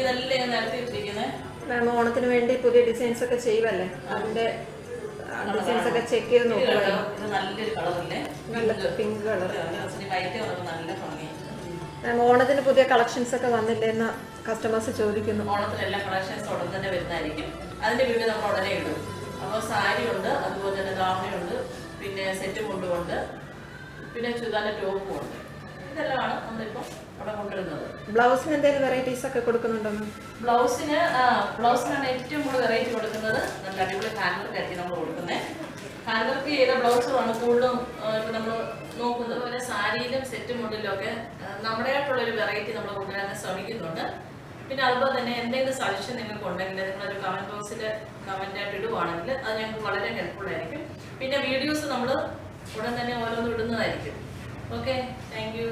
ഇതല്ലേ ഞാൻ നേരത്തെ വെച്ചിരിക്കുന്നത്. ഓണത്തിന് വേണ്ടി പുതിയ ഡിസൈൻസ് ഒക്കെ ചെയ്യുമല്ലേ, അതിന്റെ ഡിസൈൻസ് ഒക്കെ ചെക്ക് ചെയ്ത് നോക്കുക. ഇത് നല്ലൊരു കളറല്ലേ, നല്ല പിങ്ക് കളർ. വൈറ്റ് കളർ നല്ല ഭംഗി. ഓണത്തിന് പുതിയ കളക്ഷൻസ് ഒക്കെ വന്നില്ലെന്ന് കസ്റ്റമേഴ്സ് ചോദിക്കുന്നു. ഓണത്തിന് എല്ലാ കളക്ഷൻസ് ഉടൻ തന്നെ വരുന്നതായിരിക്കും. അതിന്റെ വീഡിയോ നമ്മൾ ഉടനെ ഇടും. അപ്പോൾ സാരി ഉണ്ട്, അതുപോലെ തന്നെ ദാവണിയുണ്ട്, പിന്നെ സെറ്റ് മുണ്ടുമുണ്ട്, പിന്നെ ചുരിദാറിന്റെ ടോപ്പും ഉണ്ട്. ഇതെല്ലാമാണ് നമ്മളിപ്പോൾ അവിടെ കൊണ്ടുവരുന്നത്. ബ്ലൗസിന് എന്തെങ്കിലും വെറൈറ്റീസ് ഒക്കെ കൊടുക്കുന്നുണ്ടോ? ബ്ലൗസിനാണ് ഏറ്റവും കൂടുതൽ വെറൈറ്റി കൊടുക്കുന്നത്. നല്ല അടിപൊളി ഹാൻഡ്വർക്കായിരിക്കും നമ്മൾ കൊടുക്കുന്നത്. ഹാൻഡ്വർക്ക് ചെയ്ത ബ്ലൗസുകളാണ് കൂടുതലും നമ്മൾ നോക്കുന്നത്. അതുപോലെ സാരിയിലും സെറ്റ് മുണ്ടിലും ഒക്കെ നമ്മുടേതായിട്ടുള്ളൊരു വെറൈറ്റി നമ്മൾ കൊണ്ടുവരാൻ ശ്രമിക്കുന്നുണ്ട്. പിന്നെ അതുപോലെ തന്നെ എന്തെങ്കിലും സജഷൻ നിങ്ങൾക്ക് ഉണ്ടെങ്കിൽ നിങ്ങളൊരു കമന്റ് ബോക്സിൽ കമന്റായിട്ട് ഇടുവാണെങ്കിൽ അത് ഞങ്ങൾക്ക് വളരെ ഹെൽപ്ഫുൾ ആയിരിക്കും. പിന്നെ വീഡിയോസ് നമ്മൾ ഉടൻ തന്നെ ഓരോന്നും ഇടുന്നതായിരിക്കും. Okay, thank you.